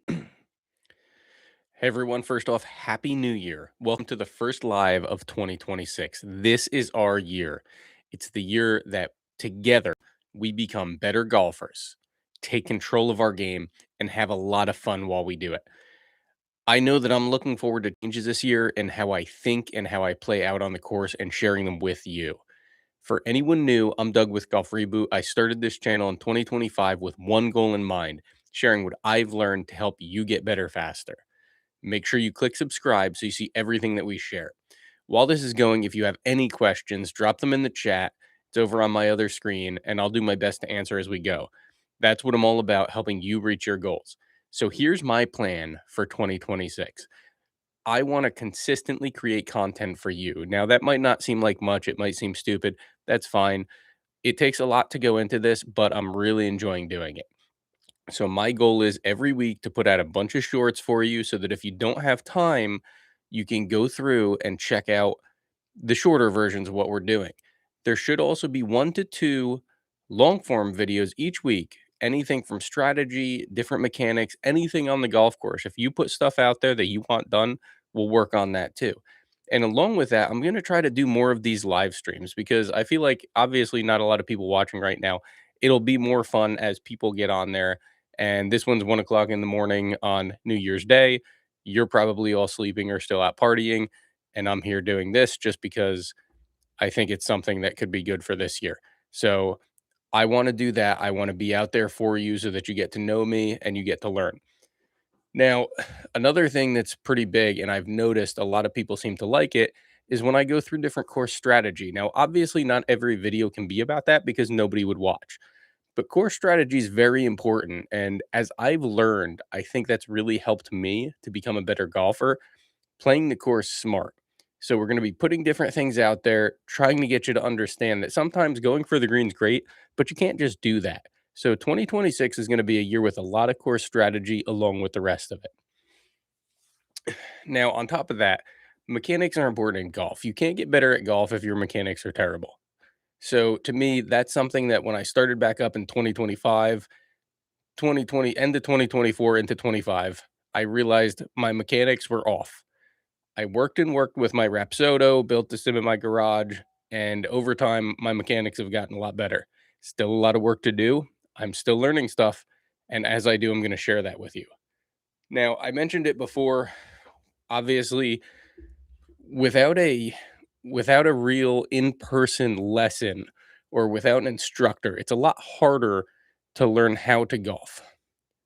Hey everyone, first off, Happy New Year. Welcome to the first live of 2026. This is our year. It's the year that together we become better golfers, take control of our game, and have a lot of fun while we do it. I know that I'm looking forward to changes this year and how I think and how I play out on the course and sharing them with you. For anyone new, I'm Doug with Golf Reboot. I started this channel in 2025 with one goal in mind, sharing what I've learned to help you get better faster. Make sure you click subscribe so you see everything that we share. While this is going, if you have any questions, drop them in the chat. It's over on my other screen, and I'll do my best to answer as we go. That's what I'm all about, helping you reach your goals. So here's my plan for 2026. I want to consistently create content for you. Now, that might not seem like much, it might seem stupid. That's fine. It takes a lot to go into this, but I'm really enjoying doing it. So my goal is every week to put out a bunch of shorts for you so that if you don't have time, you can go through and check out the shorter versions of what we're doing. There should also be 1 to 2 long form videos each week. Anything from strategy, different mechanics, anything on the golf course. If you put stuff out there that you want done, we'll work on that too. And along with that, I'm going to try to do more of these live streams because I feel like obviously not a lot of people watching right now. It'll be more fun as people get on there. And this one's 1 o'clock in the morning on New Year's Day. You're probably all sleeping or still out partying, and I'm here doing this just because I think it's something that could be good for this year. So I want to do that. I want to be out there for you so that you get to know me and you get to learn. Now, another thing that's pretty big, and I've noticed a lot of people seem to like it, is when I go through different course strategy. Now, obviously, not every video can be about that because nobody would watch. But core strategy is very important. And as I've learned, I think that's really helped me to become a better golfer, playing the course smart. So we're going to be putting different things out there, trying to get you to understand that sometimes going for the green's great, but you can't just do that. So 2026 is going to be a year with a lot of course strategy along with the rest of it. Now, on top of that, mechanics are important in golf. You can't get better at golf if your mechanics are terrible. So to me, that's something that when I started back up in 2025, 2020, end of 2024 into 25, I realized my mechanics were off. I worked and worked with my Rapsodo, built the sim in my garage, and over time, my mechanics have gotten a lot better. Still a lot of work to do. I'm still learning stuff. And as I do, I'm going to share that with you. Now, I mentioned it before. Obviously, without a without a real in-person lesson or without an instructor, it's a lot harder to learn how to golf.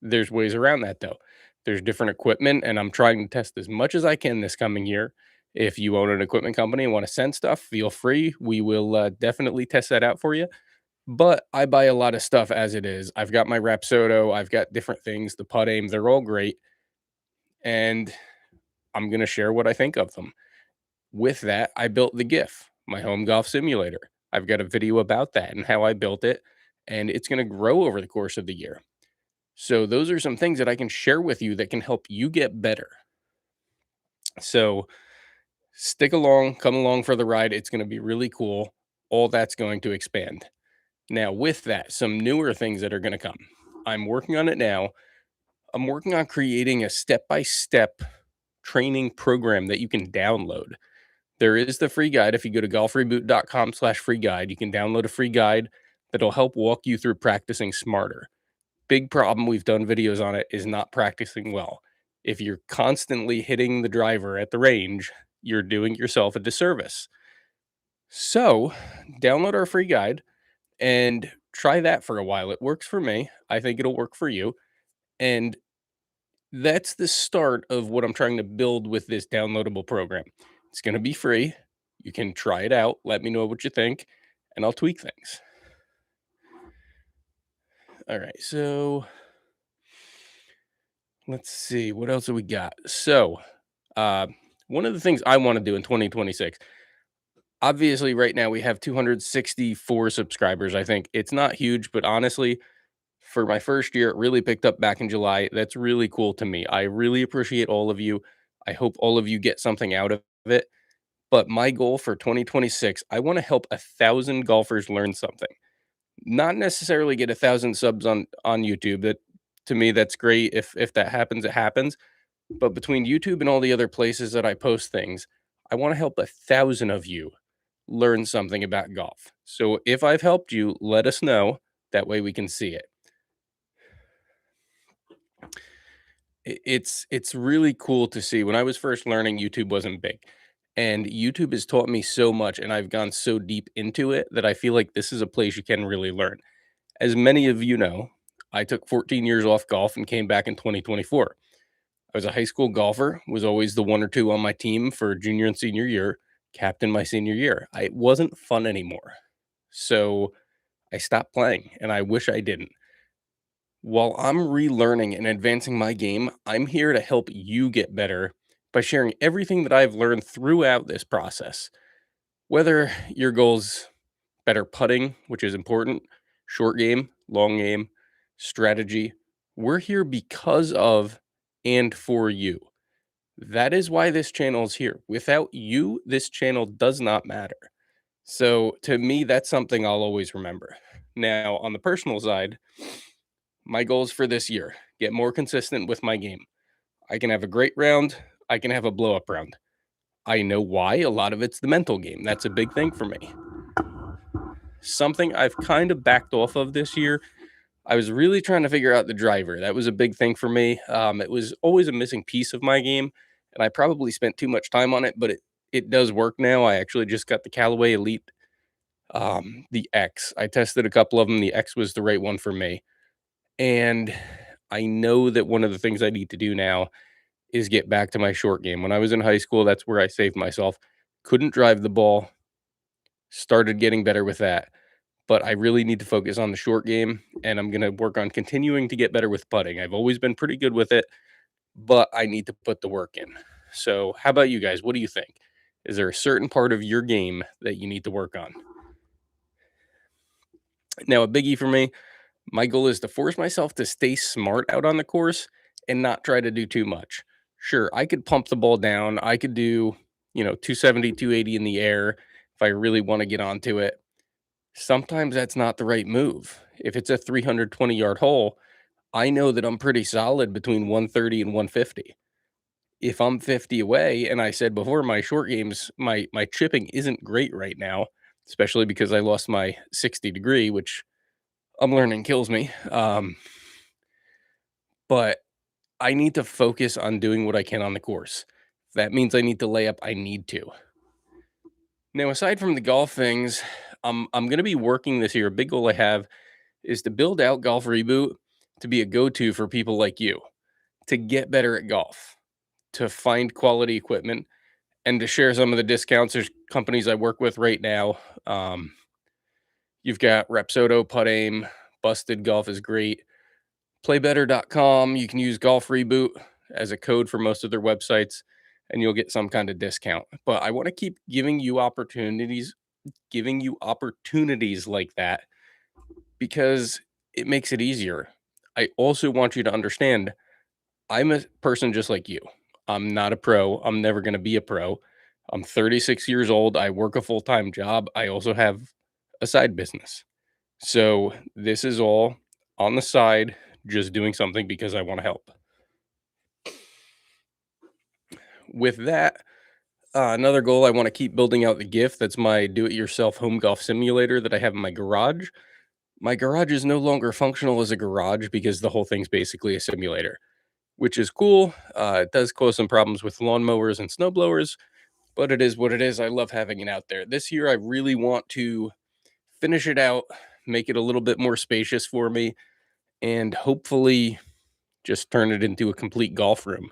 There's ways around that though. There's different equipment, and I'm trying to test as much as I can this coming year. If you own an equipment company and want to send stuff, feel free. We will definitely test that out for you. But I buy a lot of stuff as it is. I've got my Rapsodo, I've got different things, the putt aim, they're all great. And I'm going to share what I think of them. With that, I built the GIF, my home golf simulator. I've got a video about that and how I built it, and it's going to grow over the course of the year. So, those are some things that I can share with you that can help you get better. So, stick along, come along for the ride. It's going to be really cool. All that's going to expand. Now, with that, some newer things that are going to come. I'm working on it now. I'm working on creating a step by step training program that you can download. There is the free guide. If you go to golfreboot.com/free guide, you can download a free guide that'll help walk you through practicing smarter. Big problem, we've done videos on it, is not practicing well. If you're constantly hitting the driver at the range, you're doing yourself a disservice. So, download our free guide and try that for a while. It works for me. I think it'll work for you. And that's the start of what I'm trying to build with this downloadable program. It's going to be free. You can try it out. Let me know what you think, and I'll tweak things. All right. So let's see. What else have we got? So, uh, one of the things I want to do in 2026, obviously, right now we have 264 subscribers. I think it's not huge, but honestly, for my first year, it really picked up back in July. That's really cool to me. I really appreciate all of you. I hope all of you get something out of it. But my goal for 2026, I want to help 1,000 golfers learn something. Not necessarily get 1,000 subs on YouTube. That To me, that's great. If that happens, it happens. But between YouTube and all the other places that I post things, I want to help 1,000 of you learn something about golf. So if I've helped you, let us know. That way we can see it. It's really cool to see. When I was first learning, YouTube wasn't big. And YouTube has taught me so much, and I've gone so deep into it that I feel like this is a place you can really learn. As many of you know, I took 14 years off golf and came back in 2024. I was a high school golfer, was always the one or two on my team for junior and senior year, captain my senior year. It wasn't fun anymore. So I stopped playing, and I wish I didn't. While I'm relearning and advancing my game, I'm here to help you get better by sharing everything that I've learned throughout this process. Whether your goal's better putting, which is important, short game, long game, strategy, we're here because of and for you. That is why this channel is here. Without you, this channel does not matter. So to me, that's something I'll always remember. Now, on the personal side, my goals for this year, get more consistent with my game. I can have a great round, I can have a blow up round. I know why. A lot of it's the mental game. That's a big thing for me. Something I've kind of backed off of this year. I was really trying to figure out the driver. That was a big thing for me. It was always a missing piece of my game, and I probably spent too much time on it, but it does work now. I actually just got the Callaway Elite, the X. I tested a couple of them. The X was the right one for me. And I know that one of the things I need to do now is get back to my short game. When I was in high school, that's where I saved myself. Couldn't drive the ball, started getting better with that. But I really need to focus on the short game, and I'm going to work on continuing to get better with putting. I've always been pretty good with it, but I need to put the work in. So, how about you guys? What do you think? Is there a certain part of your game that you need to work on? Now, a biggie for me, my goal is to force myself to stay smart out on the course and not try to do too much. Sure, I could pump the ball down. I could do, 270, 280 in the air if I really want to get onto it. Sometimes that's not the right move. If it's a 320-yard hole, I know that I'm pretty solid between 130 and 150. If I'm 50 away, and I said before, my short games, my chipping isn't great right now, especially because I lost my 60 degree, which I'm learning kills me. But I need to focus on doing what I can on the course. If that means I need to lay up, I need to. Now, aside from the golf things, I'm going to be working this year. A big goal I have is to build out Golf Reboot to be a go-to for people like you to get better at golf, to find quality equipment, and to share some of the discounts. There's companies I work with right now. You've got Repsodo, Putt-Aim, Busted Golf is great. Playbetter.com. You can use Golf Reboot as a code for most of their websites, and you'll get some kind of discount. But I want to keep giving you opportunities like that because it makes it easier. I also want you to understand I'm a person just like you. I'm not a pro. I'm never going to be a pro. I'm 36 years old. I work a full time job. I also have a side business. So this is all on the side, just doing something because I want to help. With that, another goal, I want to keep building out the gift. That's my do it yourself home golf simulator that I have in my garage. My garage is no longer functional as a garage because the whole thing's basically a simulator, which is cool. It does cause some problems with lawnmowers and snowblowers, but it is what it is. I love having it out there. This year, I really want to finish it out, make it a little bit more spacious for me, and hopefully just turn it into a complete golf room.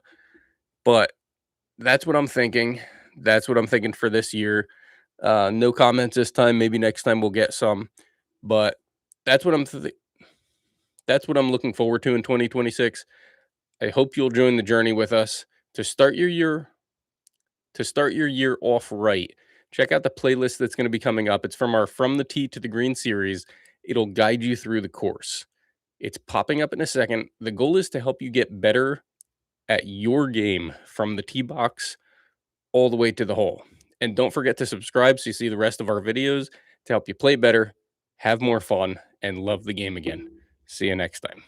But that's what I'm thinking. That's what I'm thinking for this year. No comments this time. Maybe next time we'll get some, but that's what that's what I'm looking forward to in 2026. I hope you'll join the journey with us to start your year off right. Check out the playlist that's going to be coming up. It's from our From the Tee to the Green series. It'll guide you through the course. It's popping up in a second. The goal is to help you get better at your game from the tee box all the way to the hole. And don't forget to subscribe so you see the rest of our videos to help you play better, have more fun, and love the game again. See you next time.